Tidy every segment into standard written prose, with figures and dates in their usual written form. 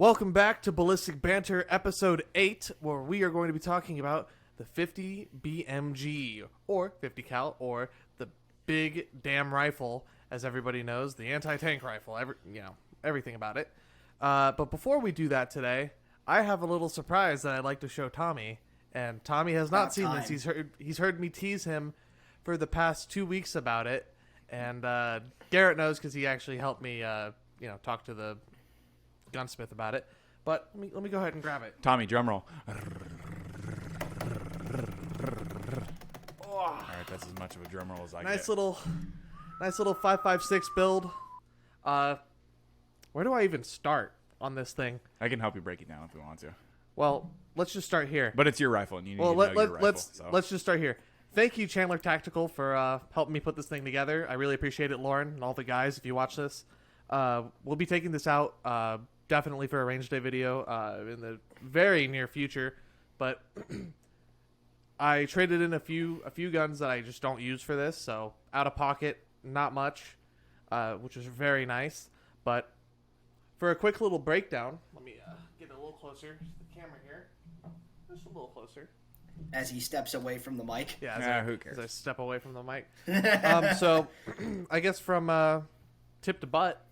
Welcome back to Ballistic Banter Episode 8, where we are going to be talking about the 50 BMG, or 50 cal, or the big damn rifle, as everybody knows, the anti-tank rifle, everything about it. But before we do that today, I have a little surprise that I'd like to show Tommy, and Tommy has not seen this. He's heard me tease him for the past 2 weeks about it, and Garrett knows because he actually helped me, talk to the gunsmith about it. But let me go ahead and grab it. Tommy, drum roll. Oh. All right, that's as much of a drum roll as I Nice get. little 5.56 build. Where do I even start on this thing? I can help you break it down if you want to. Well, let's just start here. But it's your rifle, and you need to know your rifle. Let's just start here. Thank you, Chandler Tactical, for helping me put this thing together. I really appreciate it, Lauren, and all the guys, if you watch this. We'll be taking this out definitely for a range day video in the very near future. But I traded in a few guns that I just don't use for this, so out of pocket, not much, which is very nice. But for a quick little breakdown, let me get a little closer to the camera here. Just a little closer. As he steps away from the mic. Yeah, who cares? As I step away from the mic. So, I guess from tip to butt,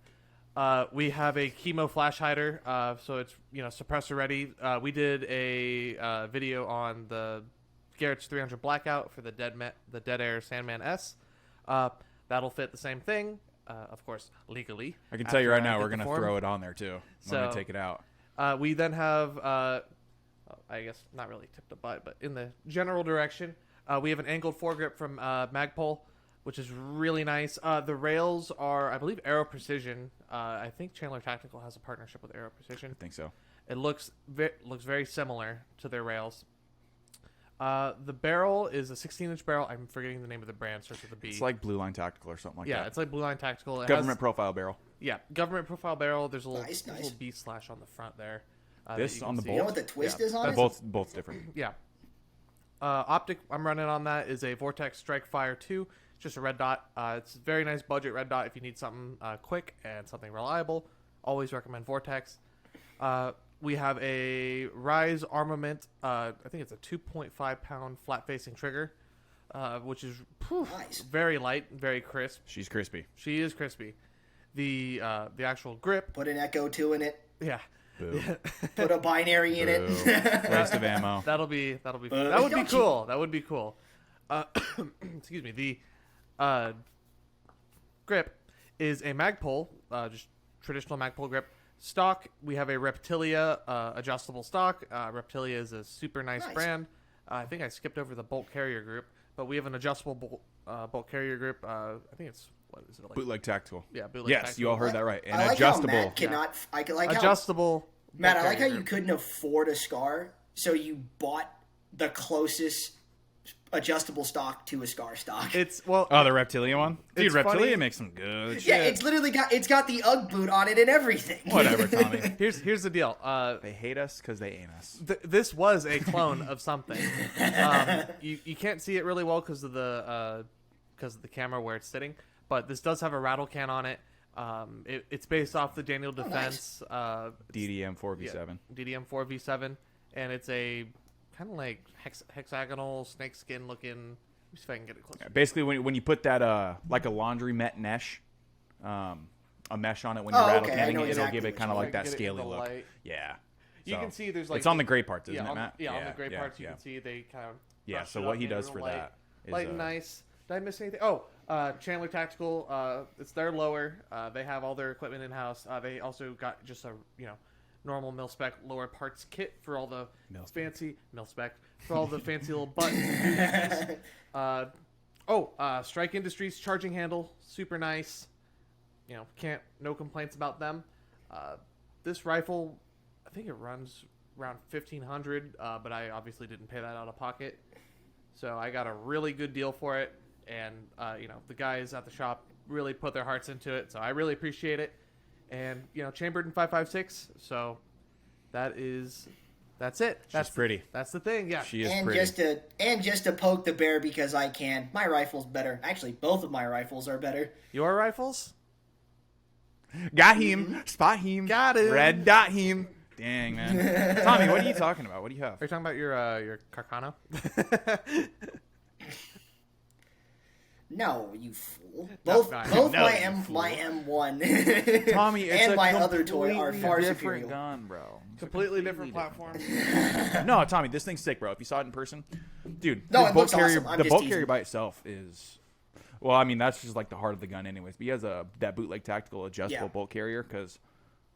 we have a chemo flash hider, so it's suppressor ready. We did a video on the Garrett's 300 Blackout for the Dead Air Sandman S. That'll fit the same thing, of course, legally. I can tell you right now, we're going to throw it on there, too. When we take it out. We then have, I guess not really tip to butt, but in the general direction, we have an angled foregrip from Magpul, which is really nice. The rails are, I believe, Aero Precision. I think Chandler Tactical has a partnership with Aero Precision. I think so. It looks very similar to their rails. The barrel is a 16-inch barrel. I'm forgetting the name of the brand. Starts with a B. It's like Blue Line Tactical or something like that. Yeah, it's like Blue Line Tactical. Government profile barrel. Yeah, government profile barrel. There's a little, Nice. little B slash on the front there. This on the see. bolt? You know what the twist is on it? Both different. Yeah. Optic I'm running on that is a Vortex Strike Fire 2. It's just a red dot. It's a very nice budget red dot if you need something quick and something reliable. Always recommend Vortex. We have a Rise Armament. I think it's a 2.5 pound flat facing trigger, which is Nice. very light, very crisp. She's crispy. She is crispy. The actual grip. Put an Echo 2 in it. Yeah. Boo. Put a binary in it. Waste of ammo. That'll be that would be cool. That would be cool. Excuse me. The grip is a Magpul, just traditional Magpul grip. Stock, we have a Reptilia adjustable stock. Reptilia is a super nice brand. I think I skipped over the bolt carrier group, but we have an adjustable bolt carrier group. I think it's what is it like? Bootleg Tactical. Yeah, bootleg. Yes, tactical. you all heard that right. And I like adjustable. How Matt cannot. I like Adjustable. Matt, bolt I like how carrier you group. couldn't afford a SCAR, so you bought the closest adjustable stock to a SCAR stock. It's Oh, the Reptilia one? Dude, It's Reptilia funny. makes some good shit. Yeah, it's literally got the UGG boot on it and everything. Whatever, Tommy. here's the deal. They hate us because they ain't us. This was a clone of something. You can't see it really well because of the camera where it's sitting, but this does have a rattle can on it. It's based off the Daniel Defense DDM 4v7. DDM 4v7, and it's a kind of like hexagonal snakeskin looking. Let me see if I can get it closer. Yeah, basically, when you put that like a laundry met mesh, a mesh on it when you're rattle okay. I canning know it, exactly it'll give it what kind of you like that Get it in scaly the look. light. Yeah. You can see there's like it's on the gray parts, isn't yeah, it, Matt? on the gray parts you can see they kind of Yeah. brush So it what up, he made it does real for light. that is Light and nice. Did I miss anything? Oh, Chandler Tactical. It's their lower. They have all their equipment in house. They also got just a normal mil spec lower parts kit for all the fancy mil spec for all the fancy little buttons. And Strike Industries charging handle, super nice. No complaints about them. This rifle, I think it runs around 1,500, but I obviously didn't pay that out of pocket. So I got a really good deal for it, and the guys at the shop really put their hearts into it, so I really appreciate it. And chambered in 5.56, so that's it. That's pretty. That's the thing. Yeah. She is and pretty. just to poke the bear because I can. My rifle's better. Actually, both of my rifles are better. Your rifles? Got him. Spot him. Got him. Red dot him. Dang, man. Tommy, what are you talking about? What do you have? Are you talking about your Carcano? No, you fool. No, Both no, both no, my you M fool. my M1 Tommy, it's and a my other toy are completely far different superior. gun, bro. It's a Completely different platform. No, Tommy, this thing's sick, bro. If you saw it in person, dude, No, the it bolt looks carrier, awesome. I'm the just bolt teasing. carrier by itself is, well, I mean, that's just like the heart of the gun, anyways. But he has that bootleg tactical adjustable Yeah. bolt carrier because,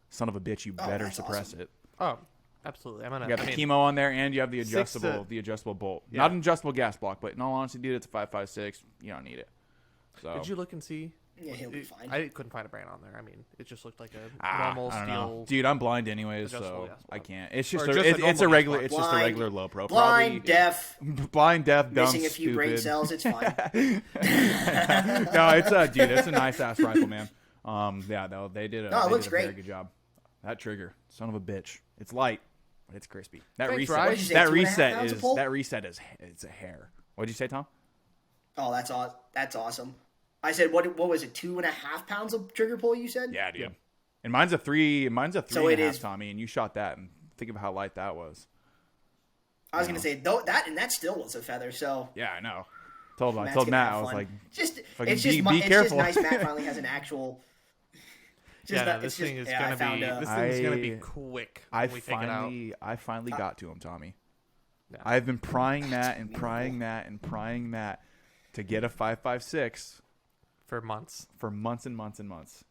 son of a bitch, you better that's suppress awesome. it. Oh, absolutely. I'm gonna. You got the chemo on there, and you have the Six adjustable bolt. Yeah. Not an adjustable gas block, but in all honesty, dude, it's a 5.56. You don't need it. So Did you look and see? Yeah, he'll be fine. I couldn't find a brand on there. I mean, it just looked like a normal I don't steel. know. Dude, I'm blind anyways, adjustable so gas I block. can't. It's Or just just a it's a normal regular gas it's just a regular low pro. Blind, Probably deaf, blind, deaf, dumb, missing a few brain stupid. cells. It's fine. No, it's dude, it's a nice ass rifle, man. Yeah, no, they did a, No, it they looks did a great. very good job. That trigger, son of a bitch. It's light, but it's crispy. That Thanks, reset, Ryan. What'd you say, that 2.5 reset pounds is of pull? that reset is it's a hair. What'd you say, Tom? Oh, that's awesome. I said, what was it? 2.5 pounds of trigger pull? You said? Yeah, dude. And mine's a three. Mine's a three So and it a half, is- Tommy. And you shot that, and think of how light that was. I was gonna say though that still was a feather. So Yeah, I know. I told Matt's Matt, gonna have I was fun. like, just fucking it's just be it's careful. just nice. Matt finally has an actual. Yeah, no, it's this just- thing is yeah, I gonna found be. a- This thing's gonna be I- quick. I When we take it out. finally got to him, Tommy. Yeah. I've been prying Matt and prying Matt and prying Matt to get a 5.56 For months. for months and months and months,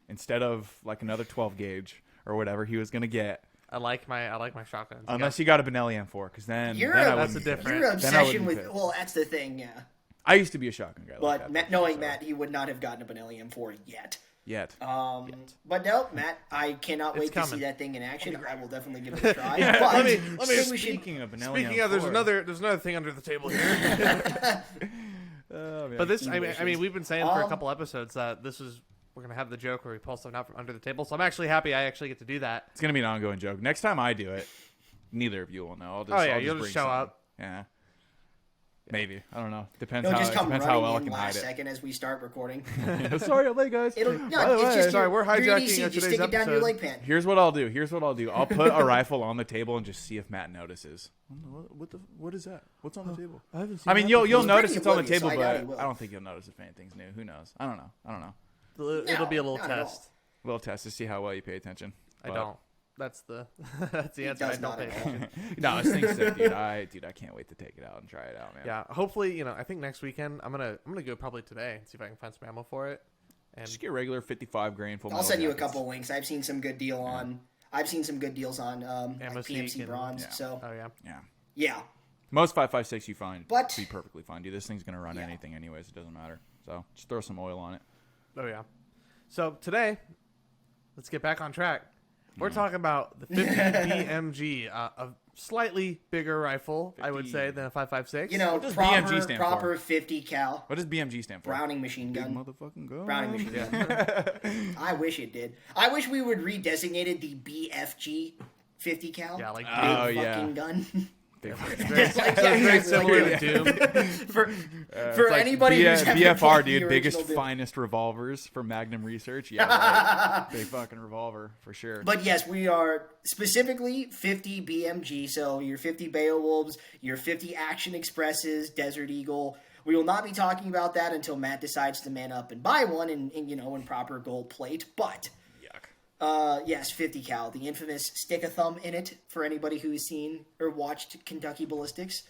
instead of like another 12 gauge or whatever he was gonna get. I like my shotguns. Unless you got a Benelli M4, because then Your I that's wouldn't a be different- your pissed. Then I obsession wouldn't be with pissed. well, that's the thing, yeah. I used to be a shotgun guy. But like that, Matt, though, knowing so- Matt, he would not have gotten a Benelli M4 yet. yet. But no, Matt, I cannot wait It's to coming. see that thing in action. I will definitely give it a try. Yeah, but let me- I think we should. Speaking of Benelli Speaking of, there's M4. another thing under the table here. Oh, man. But this, I mean, we've been saying for a Um, couple episodes that we're gonna have the joke where we pull something out from under the table. So I'm actually happy I actually get to do that. It's gonna be an ongoing joke. Next time I do it, neither of you will know. I'll just, Oh, yeah, I'll you'll bring just show something. up. Yeah. Maybe. I don't know. Depends It'll how just come depends how well I running can in hide last it. second as we start recording. Sorry, I'm late, guys. It'll By no, the it's way, just sorry, your, we're your hijacking EDC, just today's stick it down your episode. leg pant. Here's what I'll do. I'll put a rifle on the table and just see if Matt notices. What is that? What's on the table? I haven't seen I mean, that you'll He's notice pretty it's on the oblivious, table, so I doubt he but will. I don't think you'll notice if anything's new. Who knows? I don't know. before. It'll be a little not at all. test. We'll test to see how well you pay attention. I But- don't. That's the that's the He answer. I does don't not pay at all. attention. No, this thing's sick, dude. I can't wait to take it out and try it out, man. Yeah, hopefully, I think next weekend I'm gonna go probably today and see if I can find some ammo for it. And Just get regular 55 grain full. I'll metal send you a jackets. couple links. I've seen some good deals on like Ammo PMC Seek and- bronze. yeah. So oh yeah, Yeah. yeah, Most 5.56 you find But- be perfectly fine, dude. This thing's gonna run Yeah. anything anyways. It doesn't matter. So just throw some oil on it. oh yeah. So today, let's get back on track. We're talking about the 50 BMG, a slightly bigger rifle, I would 50. say, than a 5.56. you know, What does BMG proper stand proper 50 cal What does BMG stand for? Browning machine Big gun. motherfucking gun. Browning machine gun. I wish it did. I wish we would redesignate it the BFG 50 cal. Yeah, like big Oh, yeah. fucking gun. Big Just like, so very exactly similar like to Doom. for It's for like anybody who's ever BFR, played the dude, biggest, original Doom. finest revolvers for Magnum Research. Yeah, right. Big fucking revolver for sure. But yes, we are specifically 50 BMG, so your 50 Beowulfs, your 50 Action Expresses, Desert Eagle. We will not be talking about that until Matt decides to man up and buy one in proper gold plate. But Yuck. yes, 50 cal, the infamous stick a thumb in it for anybody who's seen or watched Kentucky Ballistics.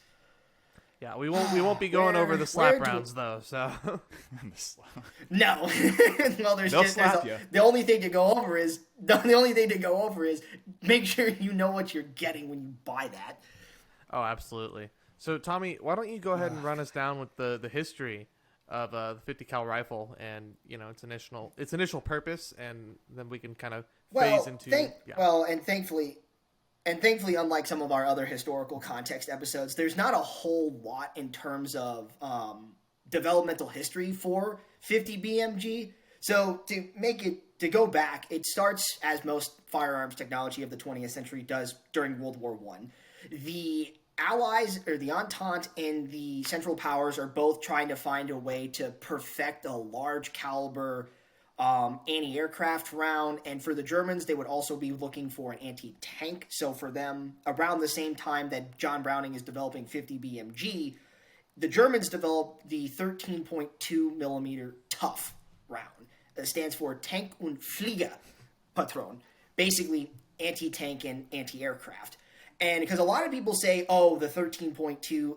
Yeah, we won't be going over the slap rounds though. So No, well, They'll slap ya. the only thing to go over is make sure you know what you're getting when you buy that. oh, absolutely. So Tommy, why don't you go ahead and run us down with the history of the 50 cal rifle and its initial purpose, and then we can kind of phase into And thankfully, unlike some of our other historical context episodes, there's not a whole lot in terms of developmental history for 50 BMG. So to go back, it starts as most firearms technology of the 20th century does during World War I. The Allies, or the Entente, and the Central Powers are both trying to find a way to perfect a large caliber anti-aircraft round, and for the Germans, they would also be looking for an anti-tank. So for them, around the same time that John Browning is developing 50 BMG, the Germans developed the 13.2 millimeter tough round. That stands for Tank und Fliegerpatron, basically anti-tank and anti-aircraft. And because a lot of people say, oh, the 13.2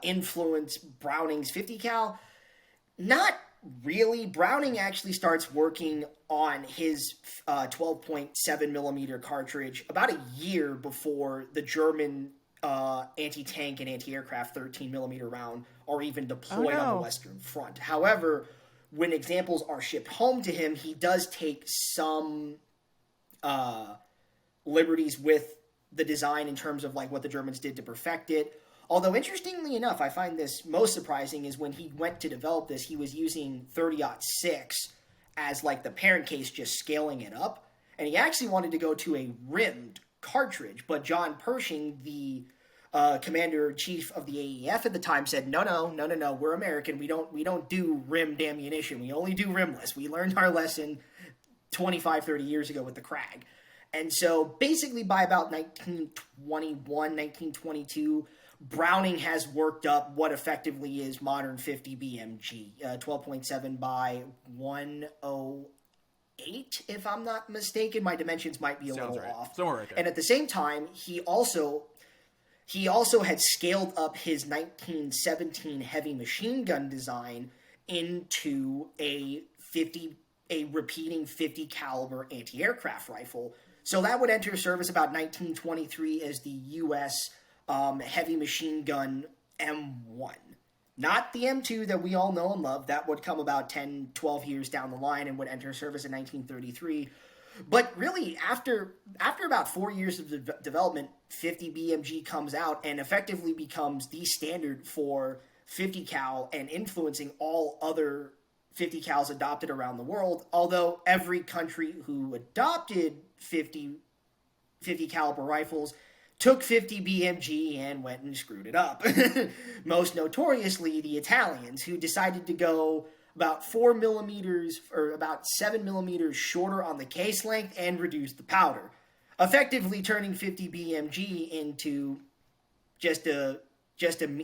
influenced Browning's 50 cal, not really. Browning actually starts working on his 12.7 millimeter cartridge about a year before the German anti-tank and anti-aircraft 13 millimeter round are even deployed on the Western Front. However, when examples are shipped home to him, he does take some liberties with the design in terms of like what the Germans did to perfect it. Although, interestingly enough, I find this most surprising is when he went to develop this, he was using 30-06 as like the parent case, just scaling it up. And he actually wanted to go to a rimmed cartridge, but John Pershing, the commander-in-chief of the AEF at the time, said, no, we're American. We don't do rimmed ammunition. We only do rimless. We learned our lesson 25, 30 years ago with the Krag. And so basically by about 1921, 1922, Browning has worked up what effectively is modern 50 BMG, 12.7 by 108, if I'm not mistaken. My dimensions might be a little off. Somewhere right there. And at the same time, he also had scaled up his 1917 heavy machine gun design into a repeating 50 caliber anti-aircraft rifle. So that would enter service about 1923 as the U.S. Heavy machine gun M1. Not the M2 that we all know and love. That would come about 10, 12 years down the line and would enter service in 1933. But really, after about 4 years of development, 50 BMG comes out and effectively becomes the standard for 50 cal and influencing all other 50 cals adopted around the world. Although every country who adopted 50 caliber rifles took 50 BMG and went and screwed it up. Most notoriously, the Italians, who decided to go about 4 millimeters or about 7 millimeters shorter on the case length and reduce the powder, effectively turning 50 BMG into just a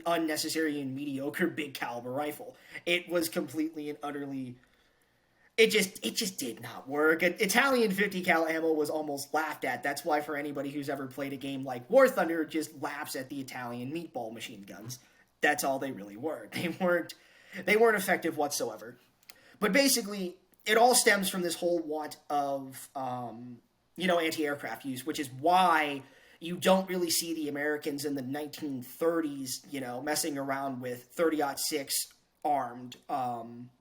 unnecessary and mediocre big caliber rifle. It was completely and utterly... It just did not work. Italian 50 cal ammo was almost laughed at. That's why for anybody who's ever played a game like War Thunder, just laughs at the Italian meatball machine guns. That's all they really were. They weren't effective whatsoever. But basically, it all stems from this whole want of anti-aircraft use, which is why you don't really see the Americans in the 1930s, messing around with 30-06 armed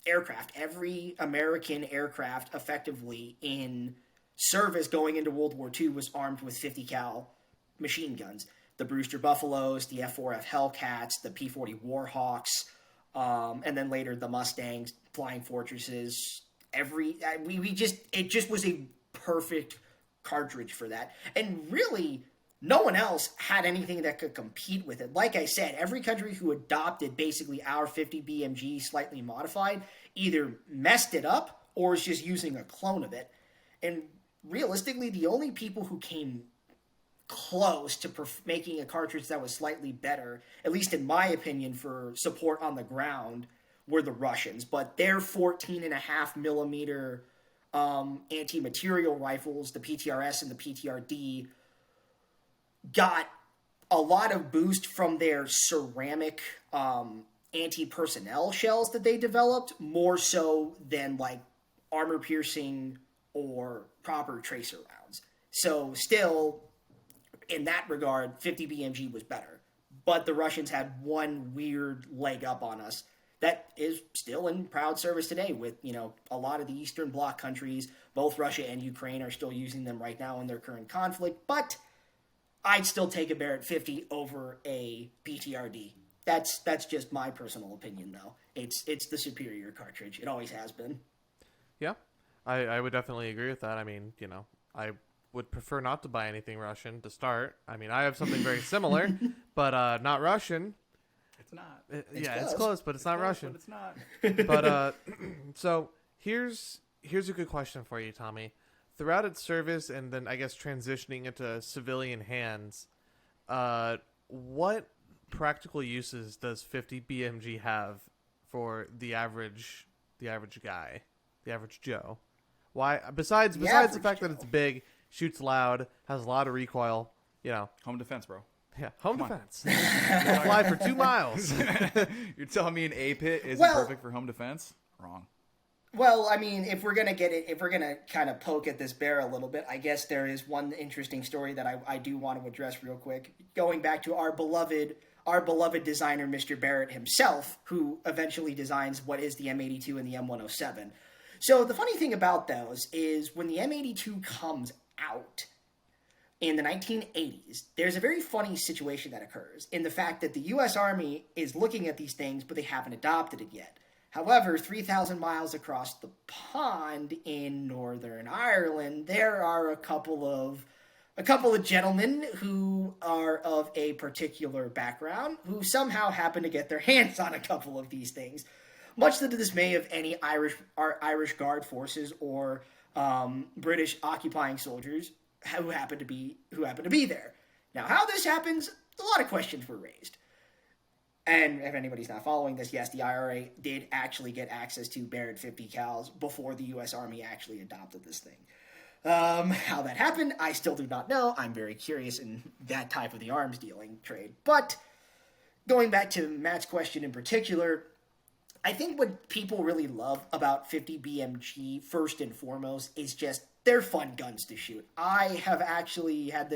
aircraft. Every American aircraft effectively in service going into World War II was armed with 50 cal machine guns. The Brewster Buffaloes, the F4F Hellcats, the P-40 Warhawks, and then later the Mustangs, Flying Fortresses. It just was a perfect cartridge for that. And really, no one else had anything that could compete with it. Like I said, every country who adopted basically our 50 BMG slightly modified either messed it up or is just using a clone of it. And realistically, the only people who came close to making a cartridge that was slightly better, at least in my opinion, for support on the ground, were the Russians. But their 14.5 millimeter anti-material rifles, the PTRS and the PTRD, got a lot of boost from their ceramic anti-personnel shells that they developed, more so than like armor-piercing or proper tracer rounds. So still, in that regard, 50 BMG was better. But the Russians had one weird leg up on us that is still in proud service today with, a lot of the Eastern Bloc countries. Both Russia and Ukraine are still using them right now in their current conflict, but I'd still take a Barrett 50 over a PTRD. That's just my personal opinion, though. It's the superior cartridge. It always has been. Yeah, I would definitely agree with that. I mean, I would prefer not to buy anything Russian to start. I mean, I have something very similar, but not Russian. It's not. It's close, but it's not Russian. But it's not. But so here's here's a good question for you, Tommy. Throughout its service and then I guess transitioning into civilian hands, what practical uses does 50 BMG have for the average guy, the average Joe? Why besides the fact that it's big, shoots loud, has a lot of recoil, Home defense, bro. Yeah, home defense. Fly for 2 miles. You're telling me an A pit isn't perfect for home defense? Wrong. Well, I mean, if we're gonna kind of poke at this bear a little bit, I guess there is one interesting story that I do want to address real quick. Going back to our beloved designer, Mr. Barrett himself, who eventually designs what is the M82 and the M107. So the funny thing about those is when the M82 comes out in the 1980s, there's a very funny situation that occurs in the fact that the U.S. Army is looking at these things, but they haven't adopted it yet. However, 3,000 miles across the pond in Northern Ireland, there are a couple of gentlemen who are of a particular background who somehow happen to get their hands on a couple of these things, much to the dismay of any Irish Guard forces or British occupying soldiers who happen to be there. Now, how this happens, a lot of questions were raised. And if anybody's not following this, yes, the IRA did actually get access to Barrett 50 cals before the U.S. Army actually adopted this thing. How that happened, I still do not know. I'm very curious in that type of the arms dealing trade. But going back to Matt's question in particular, I think what people really love about 50 BMG, first and foremost, is just they're fun guns to shoot. I have actually had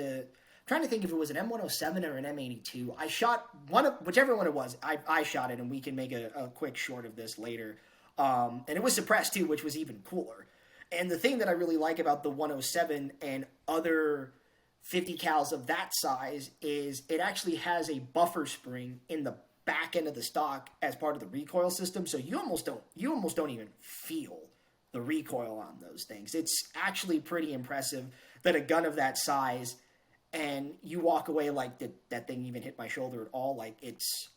trying to think if it was an M107 or an M82. I shot whichever one it was. I shot it, and we can make a quick short of this later. And it was suppressed too, which was even cooler. And the thing that I really like about the 107 and other 50 cals of that size is it actually has a buffer spring in the back end of the stock as part of the recoil system, so you almost don't even feel the recoil on those things. It's actually pretty impressive that a gun of that size, and you walk away like that thing even hit my shoulder at all. Like it's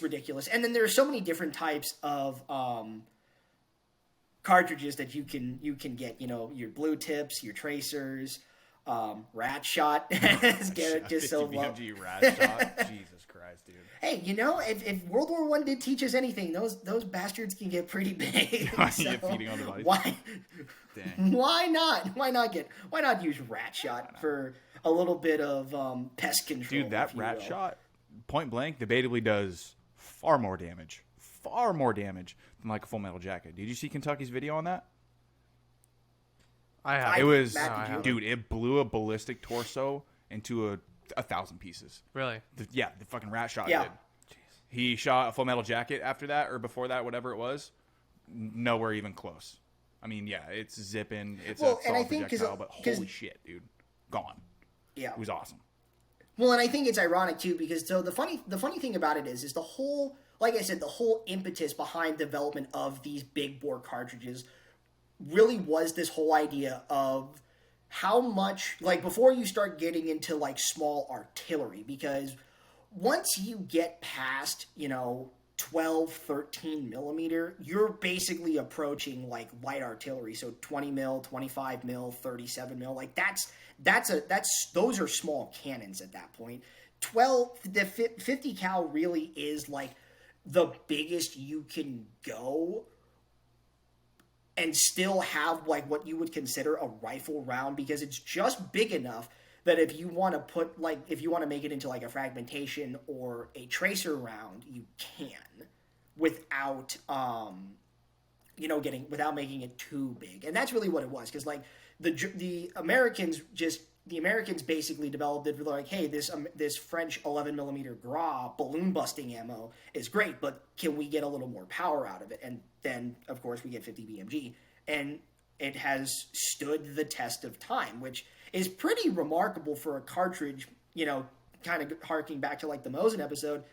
ridiculous. And then there are so many different types of cartridges that you can get. Your blue tips, your tracers, rat shot. As Garrett just so loved. rat shot. Jesus Christ, dude. Hey, if World War I did teach us anything, those bastards can get pretty big. So feeding on the bodies. Why not use rat shot for a little bit of pest control? Dude, that rat shot, point blank, debatably does far more damage than like a Full Metal Jacket. Did you see Kentucky's video on that? I have. It was, dude, it blew a ballistic torso into 1,000 pieces. Really? The fucking rat shot Yeah. did. Jeez. He shot a Full Metal Jacket after that, or before that, whatever it was. Nowhere even close. I mean, yeah, it's zipping. It's a solid projectile, but holy shit, dude. Gone. Yeah. It was awesome. Well, and I think it's ironic, too, because the funny thing about it is the whole, like I said, the whole impetus behind development of these big bore cartridges really was this whole idea of how much, like, before you start getting into, like, small artillery, because once you get past, 12, 13 millimeter, you're basically approaching, like, light artillery. So 20 mil, 25 mil, 37 mil, like, those are small cannons at that point. 50 cal really is, like, the biggest you can go and still have like what you would consider a rifle round, because it's just big enough that if you want to make it into like a fragmentation or a tracer round, you can without without making it too big. And that's really what it was, because like the Americans basically developed it for like, hey, this French 11 millimeter Gras balloon busting ammo is great, but can we get a little more power out of it? And then, of course, we get 50 BMG, and it has stood the test of time, which is pretty remarkable for a cartridge. Kind of harking back to like the Mosin episode.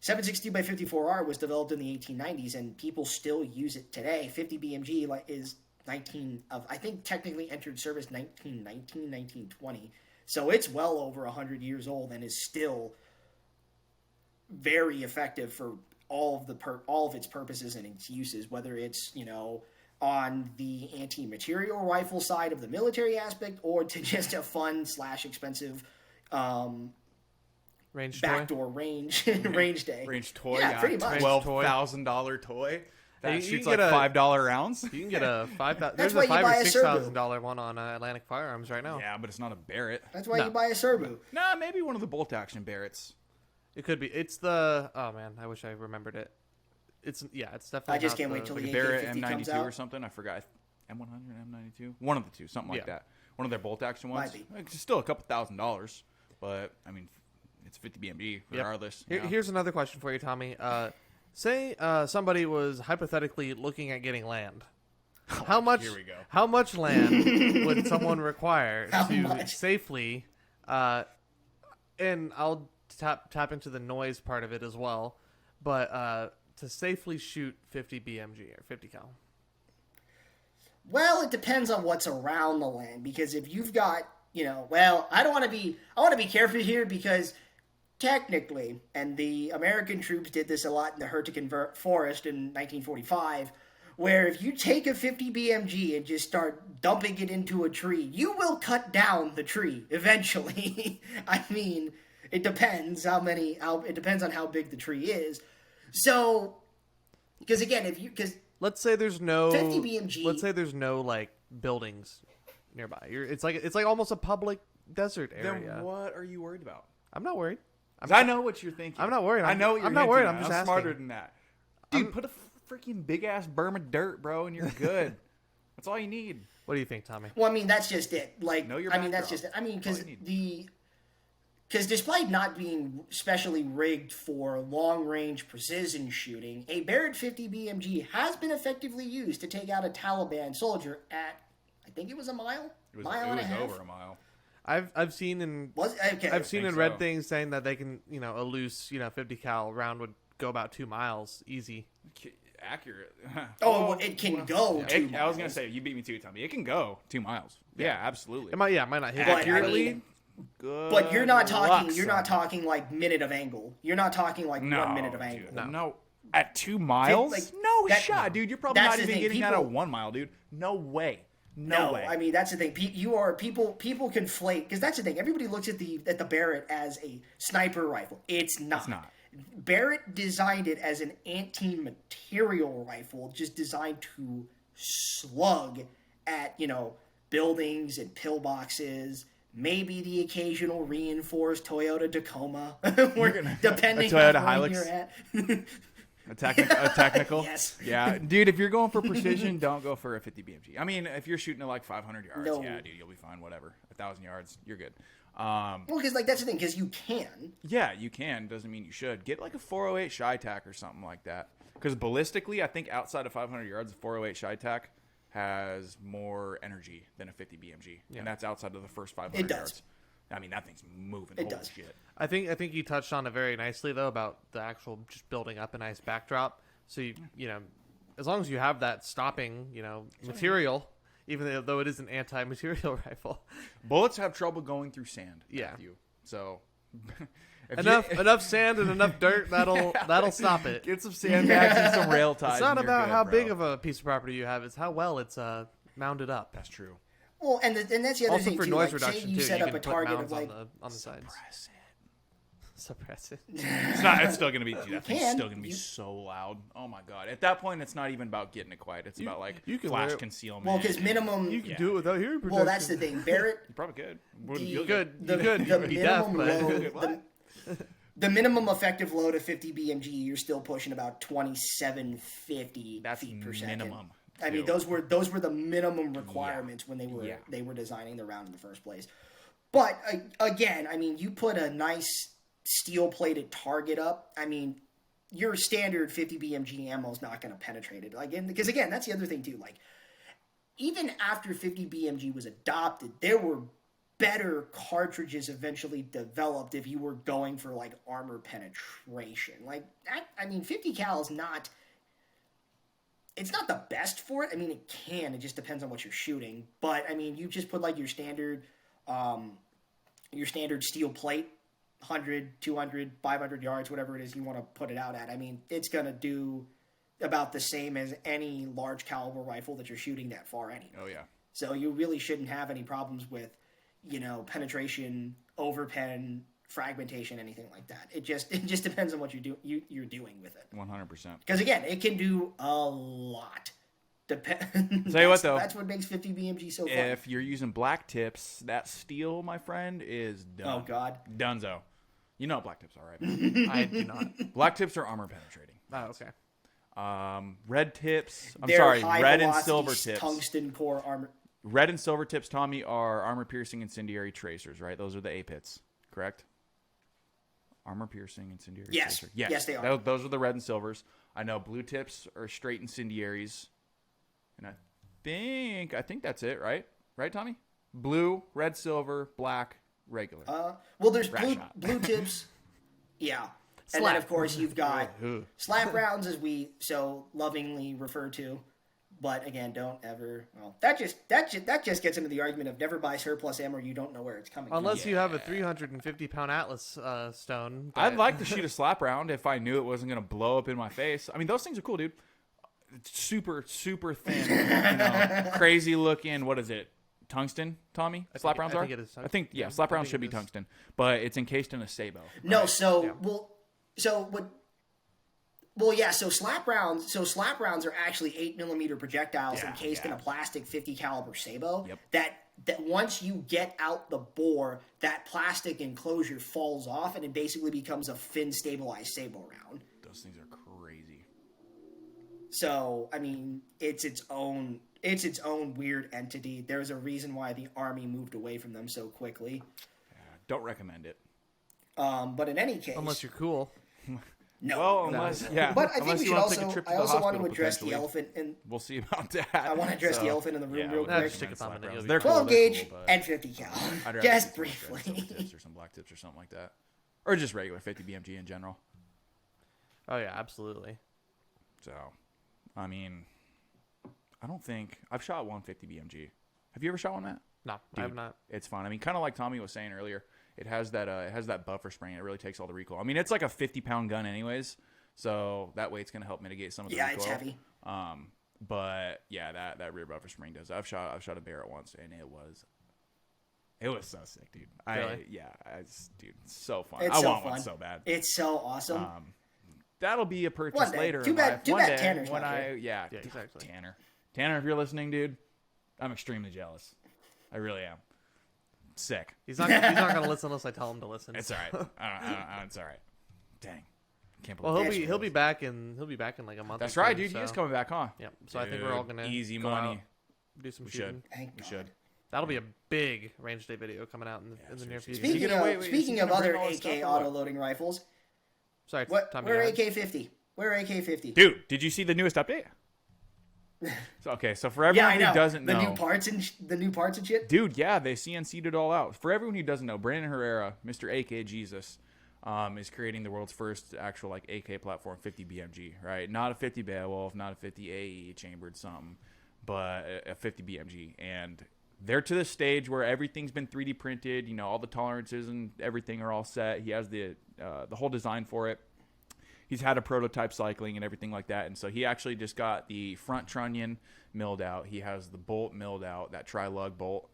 7.62 by 54R was developed in the 1890s, and people still use it today. 50 BMG is I think technically entered service 1919, 1920. So it's well over 100 years old and is still very effective for all of its purposes and its uses, whether it's, on the anti-material rifle side of the military aspect, or to just a fun / expensive range backdoor range range day. Range toy, Yeah, pretty much. $12,000 toy that You shoots can like get $5 rounds. You can get a $5,000. That's There's why a you $5,000 buy or a $6,000 one on Atlantic Firearms right now. Yeah, but it's not a Barrett. That's why No. you buy a Serbu. Nah, maybe one of the bolt action Barretts. It could be. It's the. Oh man, I wish I remembered it. It's definitely. I just not can't the, wait till Like the a Barrett AK-50 comes M92 out. or something. I forgot. M100, M92, one of the two, something like Yeah. that. One of their bolt action ones. Might be. It's still a couple $1,000s, but I mean, it's 50 BMG regardless. Here, you know? here's another question for you, Tommy. Say somebody was hypothetically looking at getting land. How much? Here we go. How much land would someone require How to much? safely? And I'll tap into the noise part of it as well, but to safely shoot 50 BMG or 50 cal. Well, it depends on what's around the land, because if you've got, I want to be careful here, because technically, and the American troops did this a lot in the Hurtgen Forest in 1945, where if you take a 50 BMG and just start dumping it into a tree, you will cut down the tree eventually. I mean, it depends it depends on how big the tree is. So, because again, Let's say there's no 50 BMG. Let's say there's no like buildings nearby. It's like almost a public desert area. Then what are you worried about? I'm not worried. I know what you're thinking. I'm not worried. I know what you're I'm not worried. hinting I'm at. just asking. Smarter than that. Dude, put a freaking big ass berm of dirt, bro, and you're good. That's all you need. What do you think, Tommy? Well, I mean, that's just it. Like, Know your I mean, that's backdrop. just it. I mean, That's all you need. because despite not being specially rigged for long-range precision shooting, a Barrett 50 BMG has been effectively used to take out a Taliban soldier at, I think it was a mile, It was, mile it and was a half. over a mile. I've seen in Okay. I've seen think and read so. things saying that they can a loose 50 cal round would go about 2 miles easy. Accurate. Oh, it can go 2 miles. I was gonna say you beat me to it, Tommy. It can go 2 miles. Yeah, absolutely. It might not hit But, I accurately. mean, Good But you're not talking. luck, You're not son. talking like minute of angle. You're not talking like No, 1 minute of angle. dude, no. At 2 miles? Like, no that- shot, dude. You're probably that's not the even thing, getting that at people- 1 mile, dude. No way. No way. I mean, that's the thing. People conflate, because that's the thing. Everybody looks at the Barrett as a sniper rifle. It's not. It's not. Barrett designed it as an anti-material rifle, just designed to slug at buildings and pillboxes. Maybe the occasional reinforced Toyota Tacoma, depending A Toyota on where Hilux? you're at. A technical? Yes. Yeah, dude, if you're going for precision, don't go for a 50 BMG. I mean, if you're shooting at like 500 yards, No. yeah, dude, you'll be fine. Whatever. 1,000 yards, you're good. Well, because that's the thing. Because you can. Yeah, you can. Doesn't mean you should. Get like a 408 Shy Tac or something like that. Because ballistically, I think outside of 500 yards, a 408 Shy Tac has more energy than a 50 BMG, and that's outside of the first 500 It does. yards. I mean, that thing's moving. It Holy does. shit. I think you touched on it very nicely though about the actual just building up a nice backdrop. So you as long as you have that stopping material, even though it is an anti-material rifle, Bullets have trouble going through sand. Yeah. Matthew. So if enough sand and enough dirt that'll stop it. Get some sandbags and some rail ties. It's not and you're about good, how bro. big of a piece of property you have; it's how well it's mounded up. That's true. Well, and that's the other Also thing for too. noise Like, say reduction you too. set You up can a put target mounds of like on the sides. Suppress it. It's still gonna be. Dude, that thing's can. still gonna be so loud. Oh my god! At that point, it's not even about getting it quiet. It's about like you can flash wear it- concealment. well, because minimum. You can do it without hearing protection. Well, that's the thing. Barrett. you probably could. The, could. The, You could. the You could be deaf, minimum but- load. The minimum effective load of 50 BMG, you're still pushing about 2750 That's feet per second. minimum. I mean, too. those were the minimum requirements when Yeah. they were designing the round in the first place. But again, I mean, you put a nice steel-plated target up. I mean, your standard 50 BMG ammo is not going to penetrate it. Because again, that's the other thing too. Like, even after 50 BMG was adopted, there were better cartridges eventually developed if you were going for like armor penetration. Like, I mean, 50 cal is not. It's not the best for it. I mean, it can. It just depends on what you're shooting. But I mean, you just put like your standard steel plate, 100, 200, 500 yards, whatever it is you want to put it out at. I mean, it's gonna do about the same as any large caliber rifle that you're shooting that far anyway. Oh yeah. So you really shouldn't have any problems with, penetration, overpen, fragmentation, anything like that. It just depends on what you're doing with it. 100%. Because again, it can do a lot. Tell you what though, that's what makes 50 BMG so fun. if you're using black tips, that steel, my friend, is done. Oh God, Dunzo. You know what black tips are, right? I do not. Black tips are armor penetrating. Oh, okay. Red tips. They're Red and high-velocity silver tips. tungsten core armor. Red and silver tips, Tommy, are armor-piercing incendiary tracers, right? Those are the A-pits, correct? Armor-piercing incendiary tracer. Yes, they are. Those are the red and silvers. I know blue tips are straight incendiaries. And I think that's it, right? Right, Tommy? Blue, red, silver, black, regular. Well, there's Shot. blue tips. Yeah. Slap. And then, of course, you've got Ugh. slap rounds, as we so lovingly refer to. But again, don't ever. Well, that just gets into the argument of never buy surplus ammo. You don't know where it's coming Unless from. you have a 350-pound Atlas stone. I'd like to shoot a slap round if I knew it wasn't going to blow up in my face. I mean, those things are cool, dude. It's super, super thin, crazy looking. What is it? Tungsten, Tommy? Slap rounds are? I think it is tungsten. I think, yeah, slap rounds should be tungsten. But it's encased in a sabo. No, right? So slap rounds are actually 8mm projectiles encased in a plastic 50 caliber sabo. Yep. That once you get out the bore, that plastic enclosure falls off and it basically becomes a fin stabilized sabo round. Those things are crazy. So, I mean, it's its own weird entity. There's a reason why the Army moved away from them so quickly. Don't recommend it. But in any case, Unless you're cool. no. Well, unless, yeah. But I think unless we you should want also. to take a trip to I the also want to hospital, address the potentially. elephant in. We'll see about that. I want to address the elephant in the room real I quick. would Stick it recommend on the slap nail. rounds. You'll be They're cool. 12 cool, they're gauge cool, but and 50 cal. I'd rather Just do some red briefly. tips or some black tips or something like that. Or just regular 50 BMG in general. Oh, yeah, absolutely. So, I mean, I don't think I've shot 150 BMG. Have you ever shot one, Matt? No, I have not. It's fun. I mean, kind of like Tommy was saying earlier, it has that buffer spring. It really takes all the recoil. I mean, it's like a 50-pound gun anyways, so that way it's going to help mitigate some of the recoil. Yeah, it's heavy. But yeah, that rear buffer spring does. I've shot a Barrett once, and it was so sick, dude. Really? Dude, it's so fun. It's I so want fun. one so bad. It's so awesome. That'll be a purchase One day. later. Too in bad- life. too One bad day Tanner's when not here. Yeah, exactly. Tanner, if you're listening, dude, I'm extremely jealous. I really am. Sick. He's not going to listen unless I tell him to listen. It's all right. It's all right. Dang. Can't believe Well, it. he'll be back in like a month. That's or right, two, dude. So. He is coming back, huh? Yep. So I think we're all gonna easy go money. out, do some We shooting. should. Thank We God. should. That'll be a big range day video coming out in the near future. Speaking gonna- of, wait, is he speaking of gonna bring other all his AK stuff or what? auto loading rifles, Sorry, what? Tommy. Where go ahead. AK-50? Where AK-50? Dude, did you see the newest update? So for Yeah, everyone I know. who doesn't know, the new parts and shit. dude, yeah, they CNC'd it all out. For everyone who doesn't know, Brandon Herrera, Mr. AK Jesus, is creating the world's first actual like AK platform, 50 BMG, right? Not a 50 Beowulf, not a 50 AE chambered something, but a 50 BMG. And they're to the stage where everything's been 3D printed. You know, all the tolerances and everything are all set. He has the whole design for it. He's had a prototype cycling and everything like that. And so he actually just got the front trunnion milled out. He has the bolt milled out, that tri-lug bolt.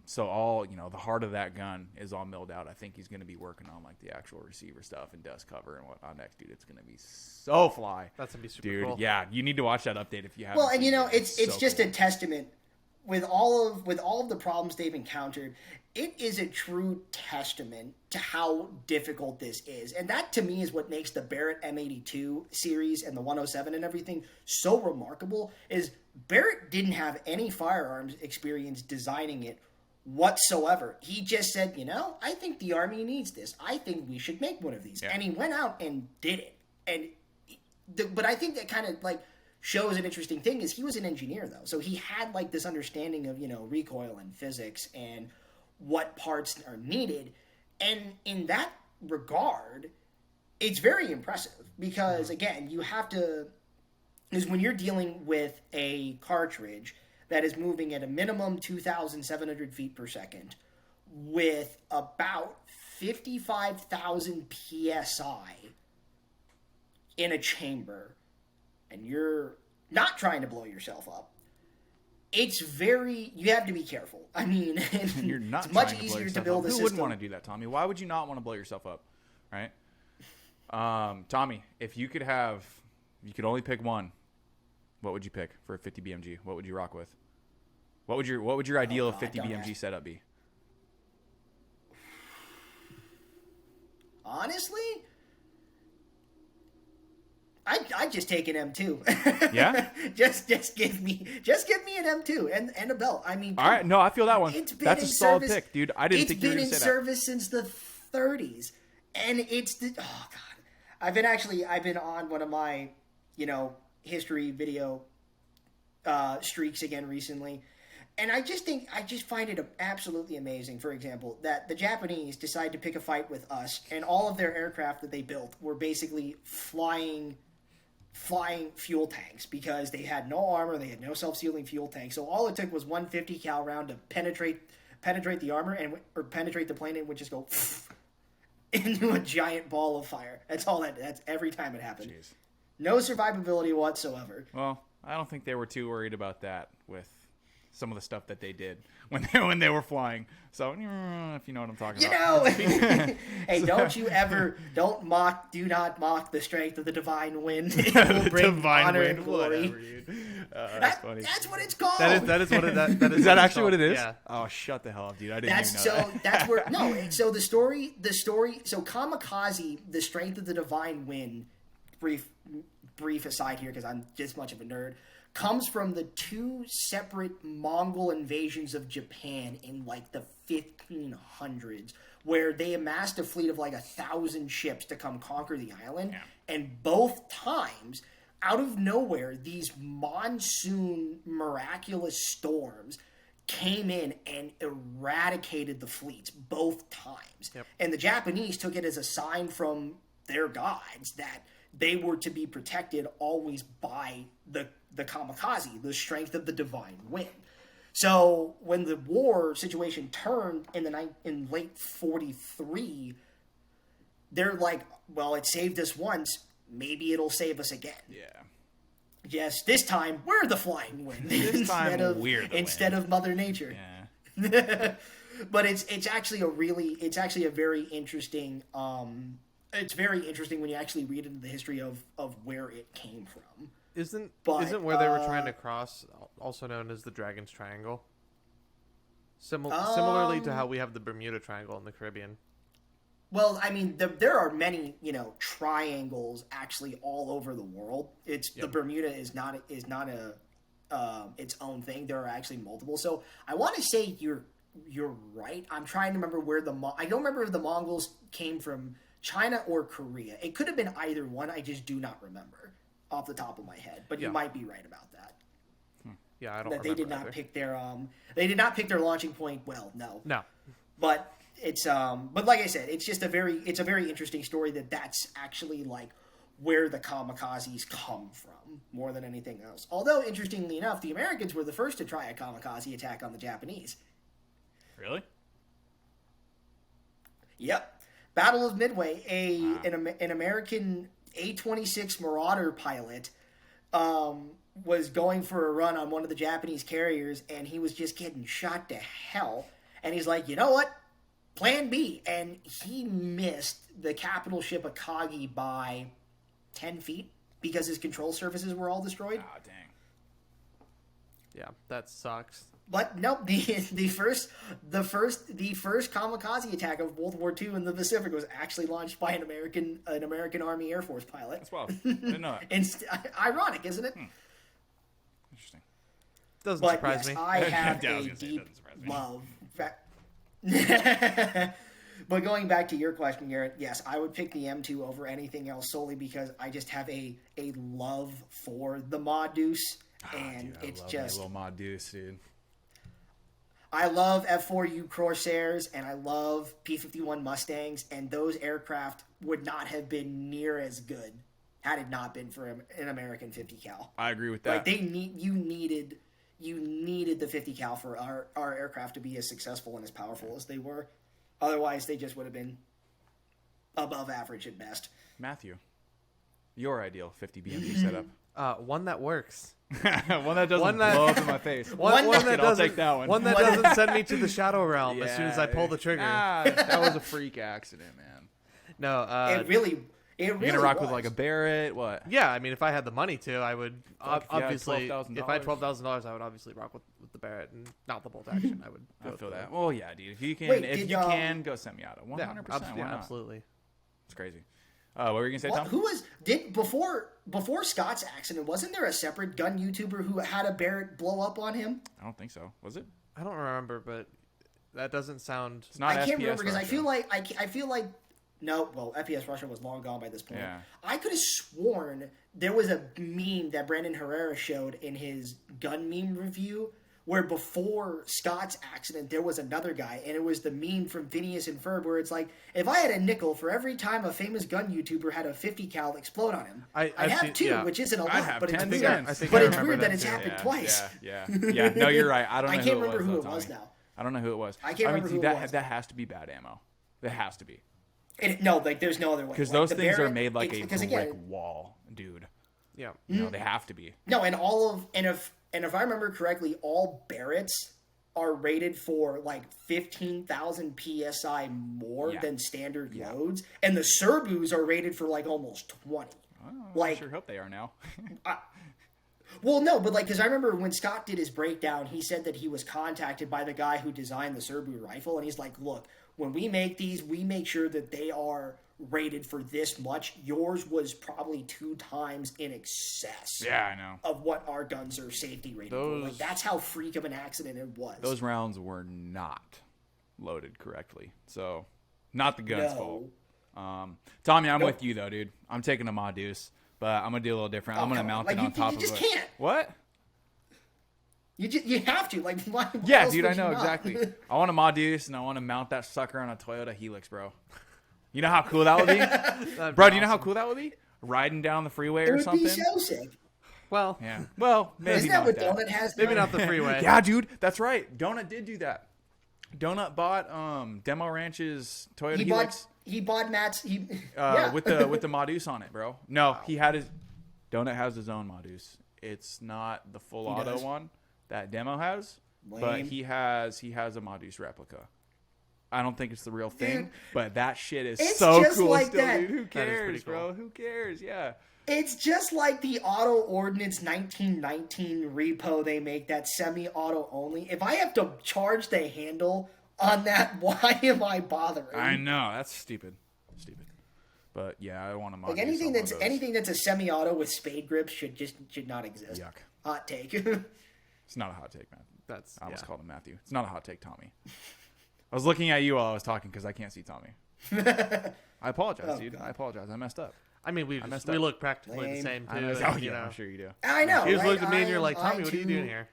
So all, the heart of that gun is all milled out. I think he's going to be working on like the actual receiver stuff and dust cover and whatnot next, dude. It's going to be so fly. That's gonna be super Dude, cool. yeah, you need to watch that update if you haven't. Well, and seen it. it's so just cool. a testament with all of the problems they've encountered. It is a true testament to how difficult this is, and that to me is what makes the Barrett M82 series and the 107 and everything so remarkable. Is Barrett didn't have any firearms experience designing it whatsoever. He just said, I think the Army needs this. I think we should make one of these, and he went out and did it. And but I think that kind of like shows an interesting thing is he was an engineer though, so he had like this understanding of recoil and physics and what parts are needed, and in that regard it's very impressive because again you have to is when you're dealing with a cartridge that is moving at a minimum 2,700 feet per second with about 55,000 psi in a chamber. and you're not trying to blow yourself up, you have to be careful. I mean, You're not it's much trying to blow easier to yourself build up. a Who system. wouldn't want to do that, Tommy? Why would you not want to blow yourself up, right? Tommy, if you could only pick one, what would you pick for a 50 BMG? What would you rock with? What would your ideal 50 BMG setup be? Honestly, I just take an M2. Yeah. just give me an M2 and a belt. I mean, All right, no, I feel that one. That's a solid service, pick, dude. I didn't think you were going to say that. It's been in service since the 30s, and oh god, I've been on one of my, history video streaks again recently. And I just find it absolutely amazing, for example, that the Japanese decide to pick a fight with us, and all of their aircraft that they built were basically flying fuel tanks because they had no armor, they had no self-sealing fuel tanks. So all it took was one 50 cal round to penetrate the armor or penetrate the plane and would just go into a giant ball of fire. That's every time it happened. Jeez. No survivability whatsoever. Well, I don't think they were too worried about that with some of the stuff that they did when they were flying. So, if you know what I'm talking about. Hey, do not mock the strength of the divine wind. It will bring divine honor wind, and glory. whatever, dude. That's funny. That's what it's called. That is what that is. Is that actually what it is? Yeah. Oh, shut the hell up, dude. I didn't even know that. That's where, no, so the story, so Kamikaze, the strength of the divine wind, brief aside here because I'm just much of a nerd, comes from the two separate Mongol invasions of Japan in like the 1500s, where they amassed a fleet of like 1,000 ships to come conquer the island. Yeah. And both times, out of nowhere, these monsoon miraculous storms came in and eradicated the fleets both times. Yep. And the Japanese took it as a sign from their gods that they were to be protected always by the Kamikaze, the strength of the divine wind. So when the war situation turned in late 43, they're like, well, it saved us once, maybe it'll save us again. Yeah. Yes, this time we're the flying wind instead of Mother Nature. Yeah. But it's actually a very interesting. It's very interesting when you actually read into the history of where it came from. Isn't where they were trying to cross also known as the Dragon's Triangle? Similarly to how we have the Bermuda Triangle in the Caribbean. Well, I mean, there are many, triangles actually all over the world. The Bermuda is not its own thing. There are actually multiple. So I want to say you're right. I'm trying to remember I don't remember if the Mongols came from China or Korea. It could have been either one. I just do not remember off the top of my head. But you might be right about that. Yeah, I don't. That they did not pick their their launching point. Well, no. But it's but like I said, it's a very interesting story that's actually like where the kamikazes come from more than anything else. Although interestingly enough, the Americans were the first to try a kamikaze attack on the Japanese. Really? Yep. Battle of Midway, an American A-26 Marauder pilot was going for a run on one of the Japanese carriers, and he was just getting shot to hell. And he's like, you know what? Plan B. And he missed the capital ship Akagi by 10 feet because his control surfaces were all destroyed. Ah, dang. Yeah, that sucks. But no, the first kamikaze attack of World War II in the Pacific was actually launched by an American Army Air Force pilot. That's wild. I didn't know that. And ironic, isn't it? Interesting. Doesn't surprise me. I have a deep love. But going back to your question, Garrett, yes, I would pick the M2 over anything else solely because I just have a love for the mod Deuce, and dude, it's just little mod Deuce, dude. I love F4U Corsairs and I love P-51 Mustangs, and those aircraft would not have been near as good had it not been for an American 50 cal. I agree with that. Like you needed the 50 cal for our aircraft to be as successful and as powerful as they were. Otherwise, they just would have been above average at best. Matthew, your ideal 50 BMG setup. One that works. One that doesn't blow up in my face. One that I'll doesn't. take that one. One that doesn't send me to the shadow realm as soon as I pull the trigger. That was a freak accident, man. No, it really You're gonna rock with like a Barrett? What? Yeah, I mean, if I had the money to, I would Fuck, if you had obviously. $12,000. If I had $12,000, I would obviously rock with the Barrett and not the bolt action. I would. I go feel with that. the- Well, yeah, dude. If you can, go semi-auto. 100%. Yeah, Why not? absolutely. It's crazy. What were you gonna say, Tom? Who was before Scott's accident? Wasn't there a separate gun YouTuber who had a Barrett blow up on him? I don't think so. Was it? I don't remember, but that doesn't sound. It's not I can't FPS remember because I Russia. feel like no. Well, FPS Russia was long gone by this point. Yeah. I could have sworn there was a meme that Brandon Herrera showed in his gun meme review where before Scott's accident there was another guy, and it was the meme from Phineas and Ferb where it's like, if I had a nickel for every time a famous gun YouTuber had a 50 cal explode on him, I'd have seen, two, yeah. which isn't a I'd lot, have but it's 10 weird. cents. But I it's remember weird that that it's too. happened twice. Yeah. No, you're right. I don't know I can't who it remember was, who though, it was Tommy. now. I don't know who it was. I can't remember who it was. That has to be bad ammo. That has to be. No, like there's no other way. Because Like, those the things are Barrett- made like a because brick again, wall, dude. Yeah. You know, they have to be. no, and if I remember correctly, all Barretts are rated for like 15,000 psi more than standard loads, and the Cerbus are rated for like almost 20. I sure hope they are now. Well, no, but like, because I remember when Scott did his breakdown, he said that he was contacted by the guy who designed the Serbu rifle, and he's like, look, when we make these, we make sure that they are rated for this much. Yours was probably 2 times in excess Yeah, I know. of what our guns are safety rated for. Like, that's how freak of an accident it was. Those rounds were not loaded correctly. So, not the gun's fault. Tommy, I'm with you, though, dude. I'm taking a mod Deuce, but I'm going to do a little different. I'm going to mount it on top of it. You just can't. What? You have to. Like, why Yeah, else dude, would I know you not? exactly. I want a mod Deuce, and I want to mount that sucker on a Toyota Helix, bro. You know how cool that would be? Bro, do you know how cool that would be? Riding down the freeway It or would something? be so sick. Well, Yeah. Well, maybe Isn't that not what that. Donut has? maybe now? not the freeway. Yeah, dude, that's right. Donut did do that. Donut bought Demo Ranch's Toyota Helix He bought Matt's. with the Modus on it, bro. No, he had his. Donut has his own Modus. It's not the full auto does? one that Demo has, but Lame. he has a Modus replica. I don't think it's the real thing, Dude, but that shit is it's so just cool like still, that. dude. Who That is pretty cares, cool. bro? Who cares? Yeah. It's just like the Auto Ordnance 1919 repo they make that semi-auto only. If I have to charge the handle on that, why am I bothering? I know that's stupid. But yeah, I want to Like anything that's a semi-auto with spade grips should not exist. Yuck. Hot take. It's not a hot take, man. That's I almost called him Matthew. It's not a hot take, Tommy. I was looking at you while I was talking because I can't see Tommy. I apologize, dude. God. I apologize. I messed up. I mean, we messed we up. look practically Lame. the same too. I messed and, up. you Yeah, know, I'm sure you do. I know. you just right? looked at me and you're like, I Tommy, what are you too- doing here?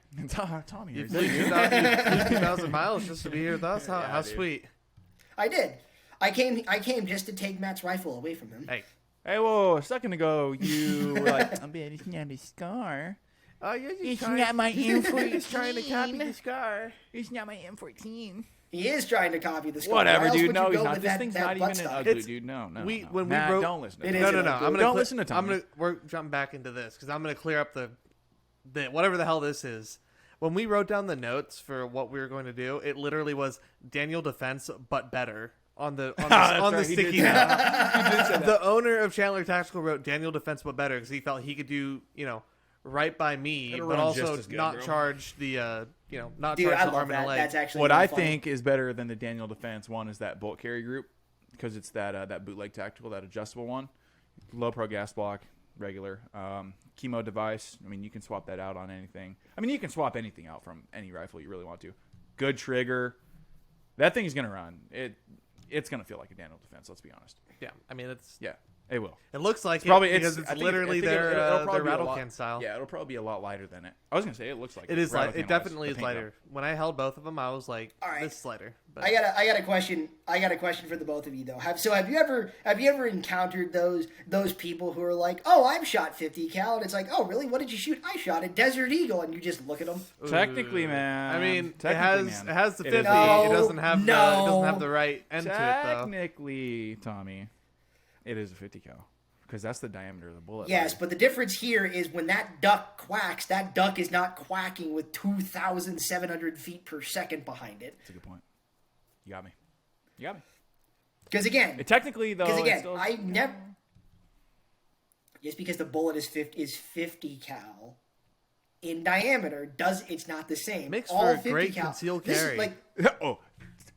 Tommy, You is flew that you? 2,000 miles just to be here with us. How dude. sweet. I did. I came just to take Matt's rifle away from him. Hey. Hey, whoa! A second ago, you were like, "I bet it's not a scar. Oh, you're It's not my M14. He's trying to copy the scar. It's not my M14." He is trying to copy the scar. Whatever, Why else dude. would No, you he's go not. with This that- thing's that not even butt an stuff? ugly, It's- dude. No. when we Matt, wrote- don't listen to It Tommy. is No, an no, no. ugly- I'm gonna Don't listen to Tommy. we're jumping back into this because I'm gonna clear up the whatever the hell this is. When we wrote down the notes for what we were going to do, it literally was Daniel Defense but better on the on the right, he did sticky say note. that. The owner of Chandler Tactical wrote Daniel Defense but better because he felt he could do right by me, It'll but run also just as good, not bro. charge the not Dude, charge I the love arm and that. a leg. That's actually What really I funny. think is better than the Daniel Defense one is that bolt carry group because it's that bootleg tactical, that adjustable one, low pro gas block, regular chemo device. I mean, you can swap that out on anything. I mean, you can swap anything out from any rifle you really want to. Good trigger. That thing's gonna run. It's gonna feel like a Daniel Defense. Let's be honest. Yeah, I mean it's Yeah, it will. it looks like Probably it because I it's think- literally I think their it'll probably their be a rattle lot- can style. Yeah, it'll probably be a lot lighter than it. I was gonna say it looks like It is rattle light. can It definitely was, is the paint lighter. When I held both of them, I was like, All right. "This is lighter." But I got a question. I got a question for the both of you though. Have you ever encountered those people who are like, "Oh, I've shot 50 cal," and it's like, "Oh, really? What did you shoot?" "I shot a Desert Eagle," and you just look at them. Technically, man. I mean, it Technically, has man. the It 50. is. No, it doesn't have no. it doesn't have the right end to it though. Technically, Tommy, it is a 50 cal. because that's the diameter of the bullet. Yes, but the difference here is when that duck quacks, that duck is not quacking with 2,700 feet per second behind it. That's a good point. You got me. You got me. Because again, Technically, though, I never. Just because the bullet is 50 cal in diameter, it's not the same. Makes all for a great concealed carry.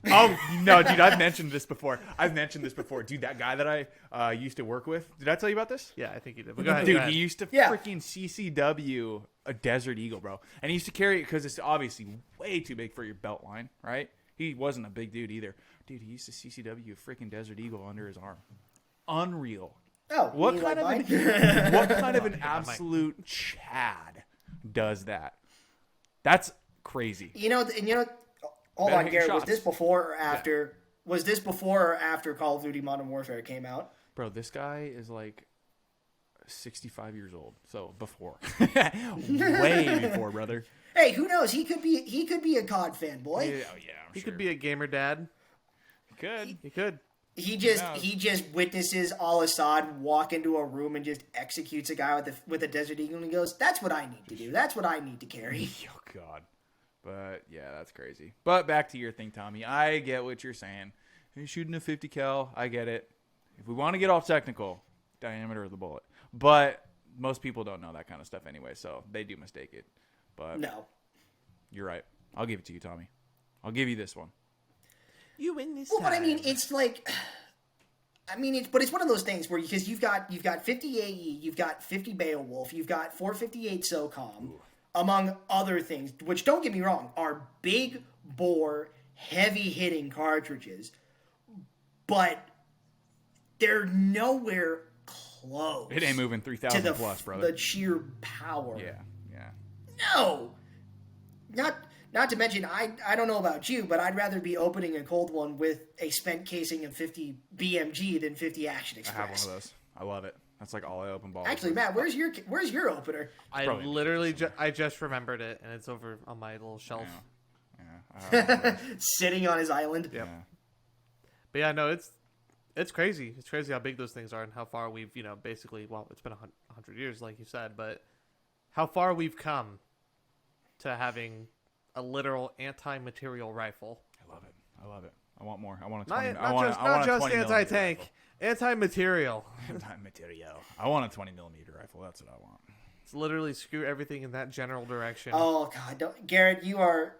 Oh no, dude! I've mentioned this before. Dude, that guy that I used to work with. Did I tell you about this? Yeah, I think you did. But go ahead, Dude, go ahead. he used to freaking CCW a Desert Eagle, bro, and he used to carry it because it's obviously way too big for your belt line, right? He wasn't a big dude either. Dude, he used to CCW a freaking Desert Eagle under his arm. Unreal. Oh, what kind of an absolute Chad does that? That's crazy. Hold on, Garrett. Shots. Was this before or after? Yeah. Was this before or after Call of Duty Modern Warfare came out? Bro, this guy is like 65 years old. So before, way before, brother. Hey, who knows? He could be a COD fanboy. He could be a gamer dad. He could. He just witnesses Al-Assad walk into a room and just executes a guy with a Desert Eagle and he goes, "That's what I need to do. That's what I need to carry." Oh God. But yeah, that's crazy. But back to your thing, Tommy. I get what you're saying. You're shooting a 50 cal. I get it. If we want to get off technical, diameter of the bullet. But most people don't know that kind of stuff anyway, so they do mistake it. But no, you're right. I'll give it to you, Tommy. I'll give you this one. You win this. Well, but I mean, it's like, but it's one of those things where because you've got 50 AE, you've got 50 Beowulf, you've got 458 SOCOM, among other things. Which, don't get me wrong, are big bore, heavy hitting cartridges, but they're nowhere close. It ain't moving 3,000 plus, brother. The sheer power. Yeah. No, not to mention, I don't know about you, but I'd rather be opening a cold one with a spent casing of 50 BMG than 50 Action Express. I have one of those. I love it. That's like all I open balls. Actually, with. Matt, where's your opener? I literally I just remembered it, and it's over on my little shelf. Yeah. Sitting on his island. Yep. But yeah, no, it's crazy. It's crazy how big those things are and how far we've, basically, well, it's been 100 years, like you said, but how far we've come to having a literal anti-material rifle. I love it. I want more. I want a 20. Not just anti-tank, anti-material. Anti-material. I want a 20 millimeter rifle. That's what I want. It's literally screw everything in that general direction. Oh God, Garrett, you are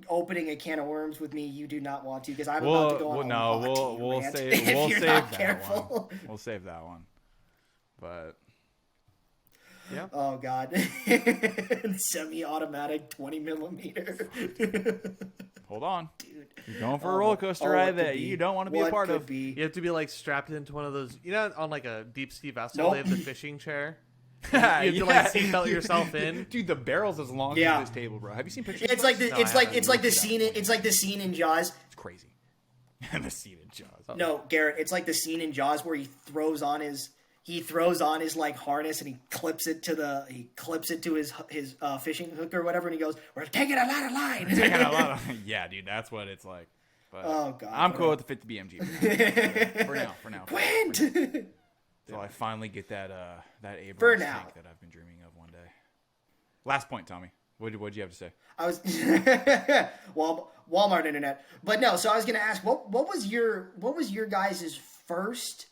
opening a can of worms with me. You do not want to because I'm about to go on a rant we'll rant save if you're not that careful. one. We'll save that one. But yeah. Oh God, semi-automatic 20 millimeter. Hold on, dude. You're going for a roller coaster ride that you don't want to be a part of. You have to be like strapped into one of those, on like a deep sea vessel. They have the fishing chair. You have to like seatbelt yourself in. Dude, the barrel's as long as this table, bro. Have you seen pictures? It's like the scene in Jaws. It's crazy. The scene in Jaws. No, Garrett, it's like the scene in Jaws where he throws on his like harness and he clips it to his fishing hook or whatever, and he goes, "We're taking a lot of line." Yeah, dude, that's what it's like. But oh God, I'm cool with the 50 BMG for now. Quint. So I finally get that Abrams tank that I've been dreaming of one day. Last point, Tommy. What'd you have to say? I was Walmart internet, but no. So I was gonna ask, what was your guys' first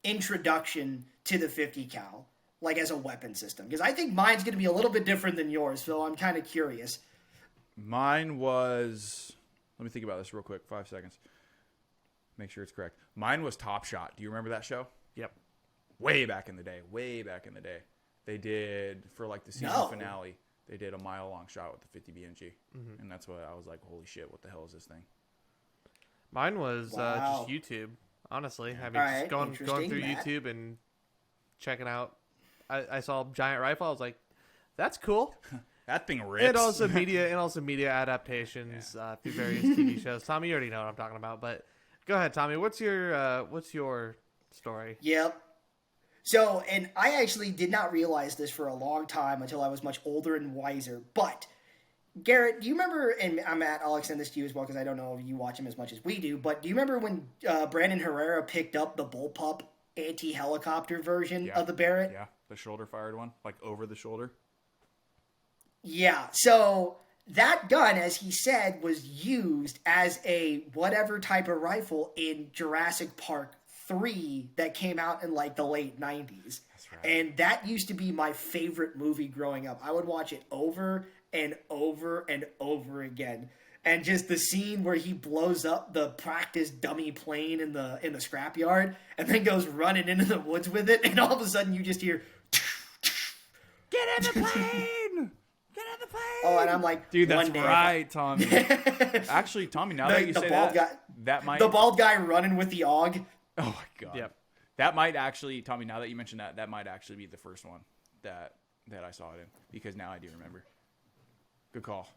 introduction to the 50 cal, like as a weapon system? Because I think mine's gonna be a little bit different than yours, so I'm kind of curious. Mine was. Let me think about this real quick. 5 seconds. Make sure it's correct. Mine was Top Shot. Do you remember that show? Yep. Way back in the day. They did, for like the season finale, they did a mile-long shot with the 50 BMG. Mm-hmm. And that's what I was like, holy shit, what the hell is this thing? Mine was just YouTube, honestly. I mean, just going through YouTube and checking out. I saw Giant Rifle. I was like, that's cool. That thing rips. And also media adaptations through various TV shows. Tommy, you already know what I'm talking about, but go ahead, Tommy. What's your story? Yep. So, and I actually did not realize this for a long time until I was much older and wiser. But Garrett, do you remember, and Matt, I'll extend this to you as well because I don't know if you watch him as much as we do, but do you remember when Brandon Herrera picked up the bullpup anti-helicopter version of the Barrett? Yeah, the shoulder-fired one, like over the shoulder. Yeah, so that gun, as he said, was used as a whatever type of rifle in Jurassic Park 3 that came out in like the late 90s. That's right. And that used to be my favorite movie growing up. I would watch it over and over and over again. And just the scene where he blows up the practice dummy plane in the scrapyard and then goes running into the woods with it, and all of a sudden you just hear Get in the plane! Get in the plane! Oh, and I'm like, dude, that's right, Tommy. Actually, Tommy, now that you say that, that might... The bald guy running with the AUG. Oh, my God. Yep. That might actually, Tommy, now that you mentioned that, that might actually be the first one that I saw it in, because now I do remember. Good call.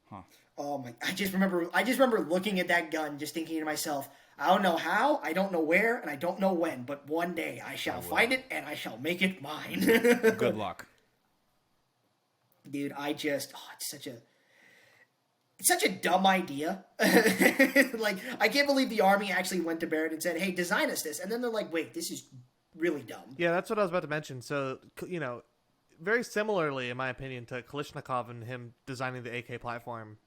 Huh. Oh my! I just remember looking at that gun, just thinking to myself, I don't know how, I don't know where, and I don't know when, but one day I shall find it and I shall make it mine. Good luck. Dude, it's such a dumb idea. Like, I can't believe the Army actually went to Barrett and said, hey, design us this. And then they're like, wait, this is really dumb. Yeah, that's what I was about to mention. So, you know, very similarly, in my opinion, to Kalashnikov and him designing the AK platform,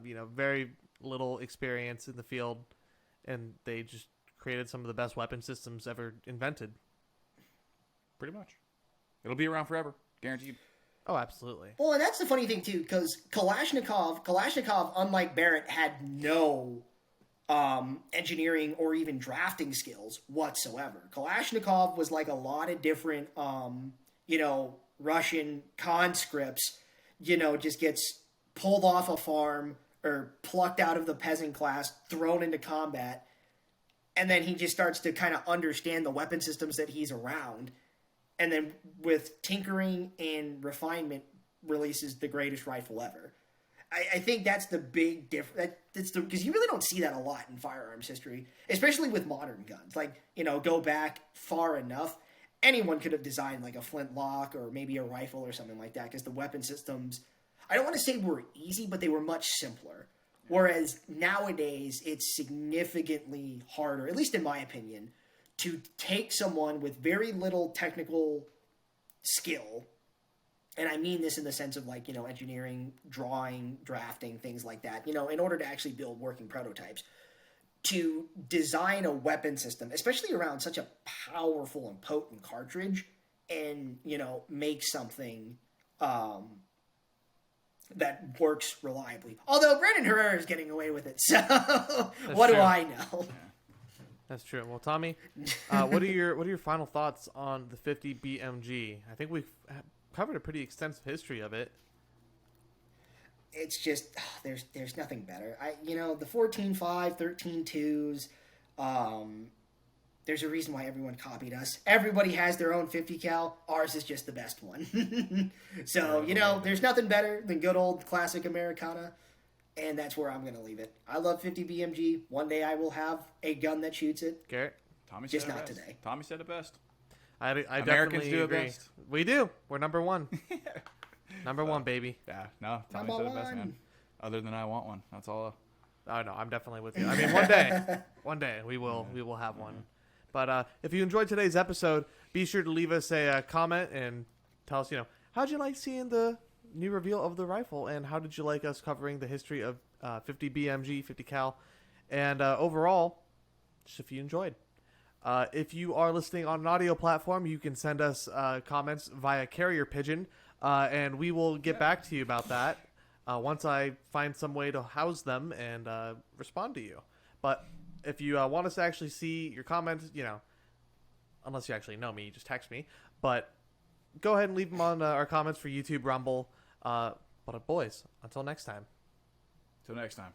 you know, very little experience in the field, and they just created some of the best weapon systems ever invented. Pretty much. It'll be around forever. Guaranteed. Oh, absolutely. Well, and that's the funny thing, too, because Kalashnikov, unlike Barrett, had no engineering or even drafting skills whatsoever. Kalashnikov was like a lot of different, you know, Russian conscripts, you know, just gets pulled off a farm or plucked out of the peasant class, thrown into combat, and then he just starts to kind of understand the weapon systems that he's around. And then with tinkering and refinement, releases the greatest rifle ever. I think that's the big difference. Because you really don't see that a lot in firearms history, especially with modern guns. Like, you know, go back far enough, anyone could have designed like a flintlock or maybe a rifle or something like that, because the weapon systems, I don't want to say were easy, but they were much simpler. Whereas nowadays, it's significantly harder, at least in my opinion, to take someone with very little technical skill, and I mean this in the sense of, like, you know, engineering, drawing, drafting, things like that, you know, in order to actually build working prototypes, to design a weapon system, especially around such a powerful and potent cartridge, and, you know, make something that works reliably. Although Brandon Herrera is getting away with it, so what do I know? That's true. Well, Tommy, what are your final thoughts on the 50 BMG? I think we've covered a pretty extensive history of it. It's just there's nothing better. The 14.5, 13.2s. There's a reason why everyone copied us. Everybody has their own 50 cal. Ours is just the best one. So, you know, there's nothing better than good old classic Americana. And that's where I'm going to leave it. I love 50 BMG. One day I will have a gun that shoots it. Garrett? Tommy just said not it best. today. Tommy said it best. I Americans definitely do agree. it best. We do. We're number one. Number one, baby. Yeah, no, Tommy said it best, man. Other than I want one. That's all. Oh, no, I'm definitely with you. I mean, one day we will have one. But if you enjoyed today's episode, be sure to leave us a comment and tell us, you know, how'd you like seeing the new reveal of the rifle, and how did you like us covering the history of 50 BMG, 50 cal, and overall, just if you enjoyed. If you are listening on an audio platform, you can send us comments via carrier pigeon, and we will get back to you about that once I find some way to house them and respond to you. But if you want us to actually see your comments, you know, unless you actually know me, you just text me. But go ahead and leave them on our comments for YouTube, Rumble. But boys, until next time. Till next time.